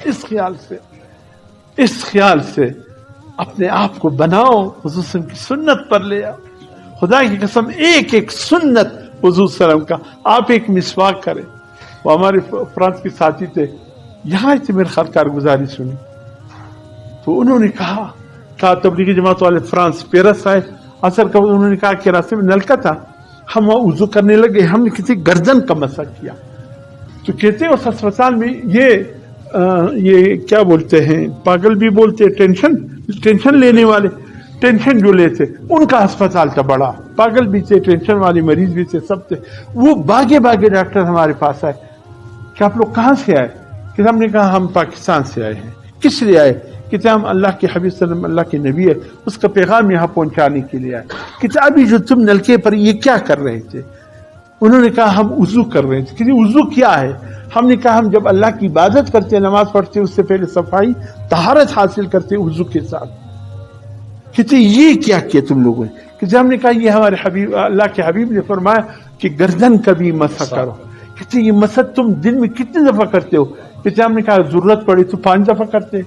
اس خیال سے اپنے آپ کو بناؤ، حضور صلی اللہ علیہ وسلم کی سنت پر لے آؤ. خدا کی قسم ایک ایک سنت حضور صلی اللہ علیہ وسلم کا. آپ ایک مسواک کریں. وہ ہمارے فرانس کے ساتھی تھے، یہاں سے میرے خیال کارگزاری سنی تو انہوں نے کہا تبلیغی جماعت والے فرانس پیرس آئے اثر کا، انہوں نے کہا کہ راستے میں نلکا تھا، ہم وہاں وضو کرنے لگے، ہم نے کسی گردن کا مسح کیا تو کہتے ہیں اس اسپتال میں یہ کیا بولتے ہیں، پاگل بھی بولتے ہیں، ٹینشن لینے والے، ٹینشن جو لیتے ان کا اسپتال تھا بڑا، پاگل بھی تھے، ٹینشن والے مریض بھی تھے، سب تھے. وہ باغے ڈاکٹر ہمارے پاس آئے کہ آپ لوگ کہاں سے آئے؟ کہ ہم نے کہا ہم پاکستان سے آئے ہیں. کس لیے آئے؟ کہتے ہم اللہ کے حبیب صلی اللہ علیہ وسلم، اللہ کے نبی ہے، اس کا پیغام یہاں پہنچانے کے لیے آئے. کہتے ابھی جو تم نلکے پر یہ کیا کر رہے تھے؟ انہوں نے کہا ہم وضو کر رہے تھے. کہتے وضو کیا ہے؟ ہم نے کہا ہم جب اللہ کی عبادت کرتے، نماز پڑھتے، اس سے پہلے صفائی طہارت حاصل کرتے وضو کے ساتھ. کہتے یہ کیا کیا تم لوگوں نے؟ کہتے ہم نے کہا یہ ہمارے حبیب، اللہ کے حبیب نے فرمایا کہ گردن کبھی مسح کرو. کہتے یہ مسح تم دن میں کتنی دفعہ کرتے ہو؟ کہتے ہم نے کہا ضرورت پڑی تو 5 دفعہ کرتے،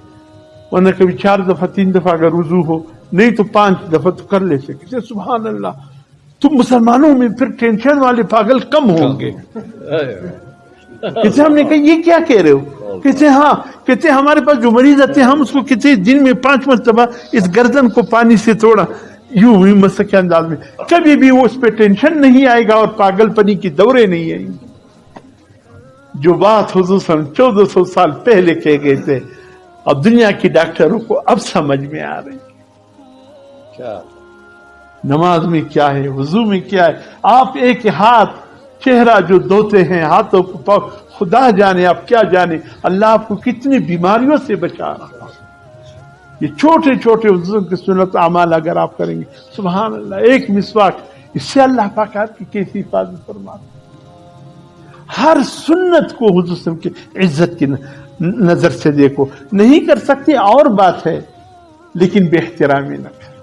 ورنہ کبھی 4 دفعہ 3 دفعہ اگر وضو ہو، نہیں تو 5 دفعہ تو کر لیتے. کہتے سبحان اللہ، تم مسلمانوں میں پھر ٹینشن والے پاگل کم ہوں گے. کہتے ہم نے کہا یہ کیا کہہ رہے ہو؟ کہتے ہاں، کہتے ہمارے پاس جو مریض آتے ہیں ہم اس کو کہتے دن میں 5 مرتبہ اس گردن کو پانی سے توڑا، یوں ہوئی مسح کے انداز میں، کبھی بھی وہ اس پہ ٹینشن نہیں آئے گا اور پاگل پنی کی دورے نہیں آئیں گی. جو بات حضور صلی اللہ علیہ وسلم 1400 سال پہلے کہہ گئے تھے، اب دنیا کی ڈاکٹروں کو اب سمجھ میں آ رہی کیا نماز میں کیا ہے، وضو میں کیا ہے. آپ ایک ہاتھ چہرہ جو دھوتے ہیں، ہاتھوں کو پاؤ، خدا جانے آپ کیا جانے اللہ آپ کو کتنی بیماریوں سے بچا رہا. یہ چھوٹے چھوٹے حضور کی سنت اعمال اگر آپ کریں گے، سبحان اللہ، ایک مسواک، اس سے اللہ پاک آپ کی کیسی حفاظت فرماتا. ہر سنت کو حضور صلی اللہ علیہ وسلم کی عزت کی نظر سے دیکھو. نہیں کر سکتے اور بات ہے، لیکن بے احترامی نہ کرو.